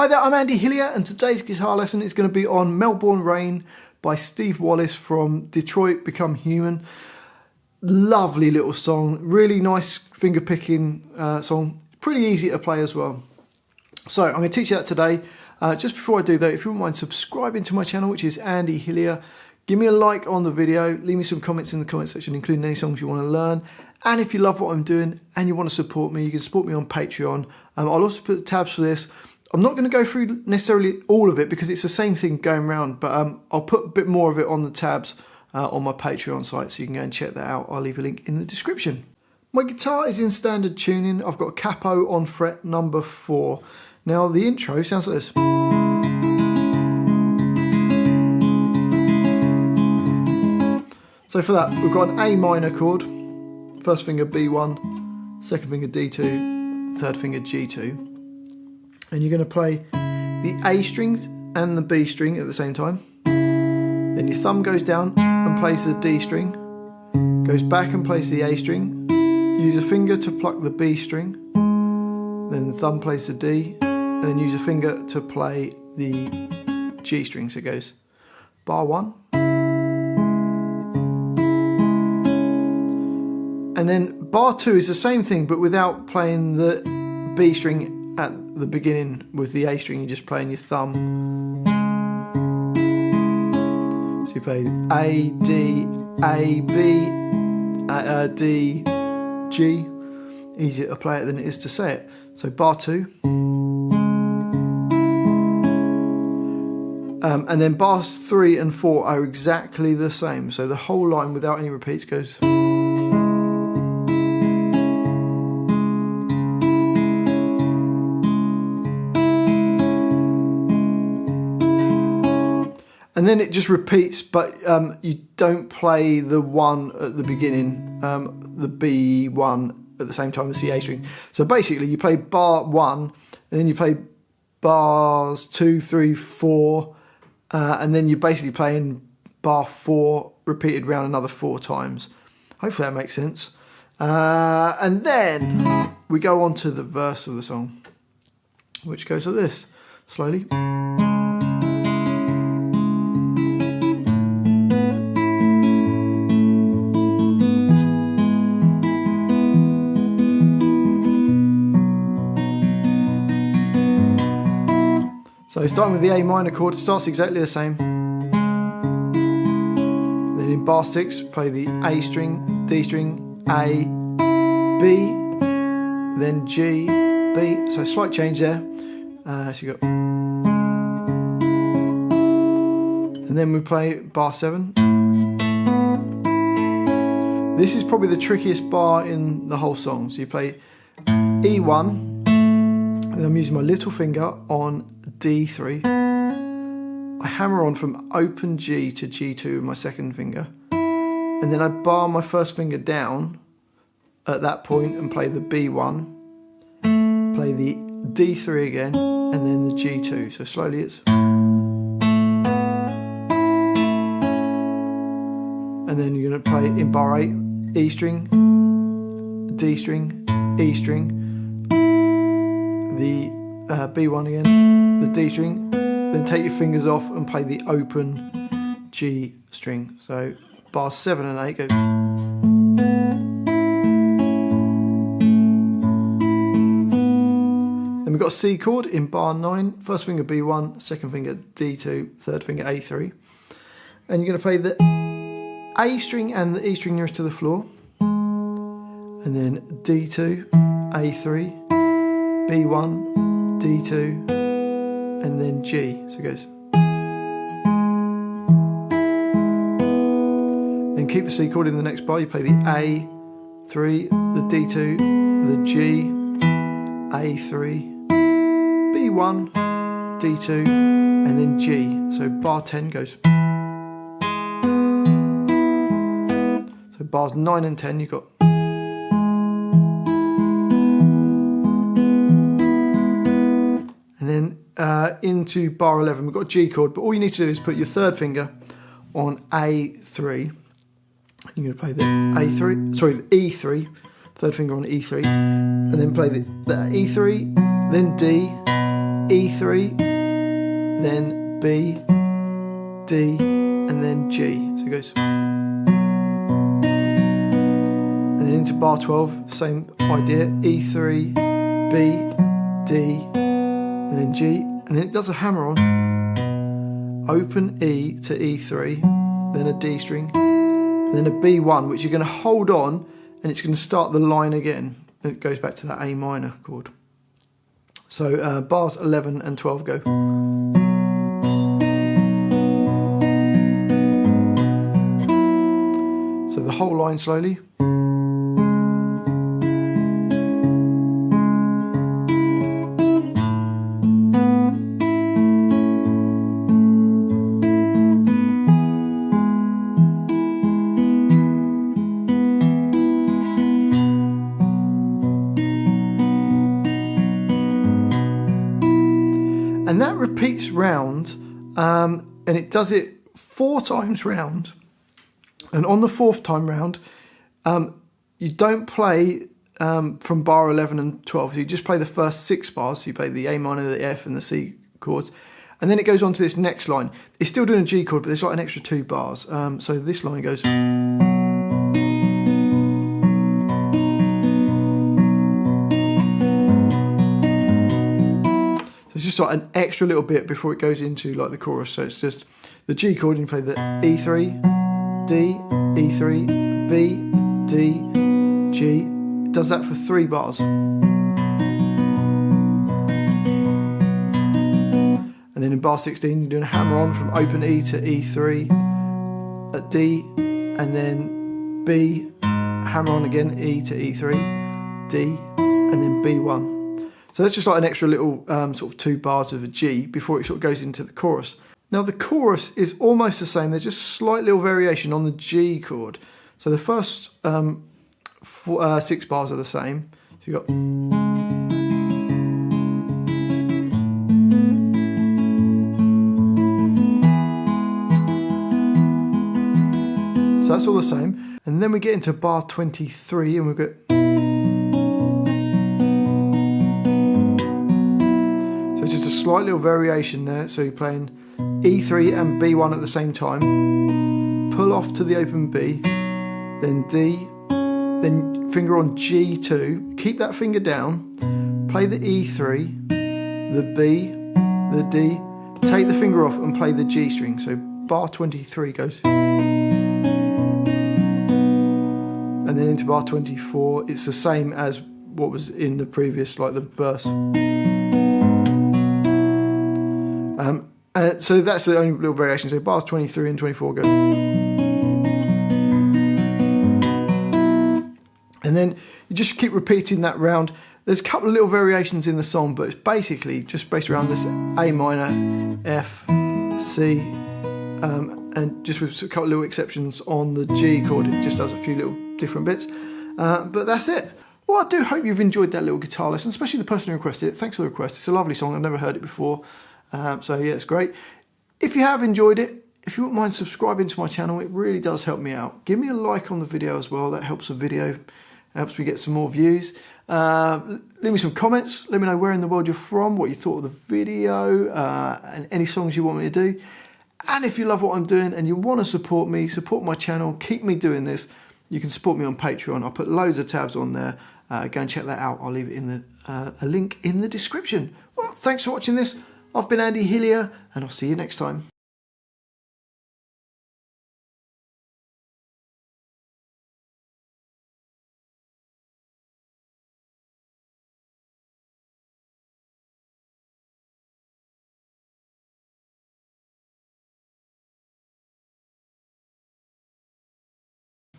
Hi there, I'm Andy Hillier, and today's guitar lesson is going to be on Melbourne Rain by Steve Wallis from Detroit Become Human. Lovely little song, really nice finger picking song, pretty easy to play as well. So I'm going to teach you that today. Just before I do that, if you wouldn't mind subscribing to my channel, which is Andy Hillier, give me a like on the video, leave me some comments in the comment section, including any songs you want to learn. And if you love what I'm doing and you want to support me, you can support me on Patreon. I'll also put the tabs for this. I'm not going to go through necessarily all of it because it's the same thing going around, but I'll put a bit more of it on the tabs on my Patreon site, so you can go and check that out. I'll leave a link in the description. My guitar is in standard tuning. I've got a capo on fret number 4. Now the intro sounds like this. So for that, we've got an A minor chord, first finger B1, second finger D2, third finger G2. And you're going to play the A string and the B string at the same time. Then your thumb goes down and plays the D string, goes back and plays the A string, use a finger to pluck the B string, then the thumb plays the D, and then use a finger to play the G string. So it goes bar 1, and then bar 2 is the same thing but without playing the B string at the beginning with the A string. You're just playing your thumb. So you play A, D, A, B, D, G. Easier to play it than it is to say it. So bar 2. And then bars 3 and 4 are exactly the same. So the whole line without any repeats goes. And then it just repeats, but you don't play the 1 at the beginning, the B1 at the same time as the A string. So basically you play bar 1, and then you play bars 2, 3, 4, and then you're basically playing bar 4 repeated round another 4 times. Hopefully that makes sense. And then we go on to the verse of the song, which goes like this, slowly. So starting with the A minor chord, it starts exactly the same. Then in bar 6, play the A string, D string, A, B, then G, B. So slight change there. So you got, and then we play bar 7. This is probably the trickiest bar in the whole song. So you play E1. And I'm using my little finger on D3. I hammer on from open G to G2 with my second finger. And then I bar my first finger down at that point and play the B1, play the D3 again, and then the G2. So slowly it's. And then you're going to play in bar 8, E string, D string, E string, the B1 again, the D string, then take your fingers off and play the open G string. So bars 7 and 8 go. Then we've got a C chord in bar 9, first finger B1, second finger D2, third finger A3. And you're going to play the A string and the E string nearest to the floor, and then D2, A3, B1, D2, and then G. So it goes. Then keep the C chord in the next bar. You play the A3, the D2, the G, A3, B1, D2, and then G. So bar 10 goes. So bars 9 and 10 you've got. And then into bar 11, we've got a G chord, but all you need to do is put your third finger on A3. You're going to play the E3, third finger on E3, and then play the E3, then D, E3, then B, D, and then G. So it goes. And then into bar 12, same idea, E3, B, D, and then G. And then it does a hammer on, open E to E3, then a D string, and then a B1, which you're going to hold on, and it's going to start the line again. And it goes back to that A minor chord. So bars 11 and 12 go. So the whole line slowly. And that repeats round, and it does it 4 times round. And on the 4th time round, you don't play from bar 11 and 12. So you just play the first 6 bars. So you play the A minor, the F, and the C chords. And then it goes on to this next line. It's still doing a G chord, but there's like an extra 2 bars. So this line goes. It's just like an extra little bit before it goes into like the chorus. So it's just the G chord, and you play the E3, D, E3, B, D, G. It does that for 3 bars. And then in bar 16, you're doing a hammer on from open E to E3, at D, and then B, hammer on again, E to E3, D, and then B1. So that's just like an extra little sort of 2 bars of a G before it sort of goes into the chorus. Now the chorus is almost the same. There's just slight little variation on the G chord. So the first 6 bars are the same. So you've got. So that's all the same. And then we get into bar 23 and we've got. It's just a slight little variation there. So you're playing E3 and B1 at the same time. Pull off to the open B, then D, then finger on G2. Keep that finger down. Play the E3, the B, the D. Take the finger off and play the G string. So bar 23 goes. And then into bar 24, it's the same as what was in the previous, like the verse. So that's the only little variation. So bars 23 and 24 go. And then you just keep repeating that round. There's a couple of little variations in the song, but it's basically just based around this A minor, F, C, and just with a couple of little exceptions on the G chord. It just does a few little different bits. But that's it. Well, I do hope you've enjoyed that little guitar lesson, especially the person who requested it. Thanks for the request. It's a lovely song. I've never heard it before. So yeah, it's great. If you have enjoyed it, if you wouldn't mind subscribing to my channel, it really does help me out. Give me a like on the video as well. That helps the video, helps me get some more views. Leave me some comments. Let me know where in the world you're from, what you thought of the video, and any songs you want me to do. And if you love what I'm doing and you want to support me, support my channel, keep me doing this, you can support me on Patreon. I'll put loads of tabs on there. Go and check that out. I'll leave it in a link in the description. Well, thanks for watching this. I've been Andy Hillier, and I'll see you next time.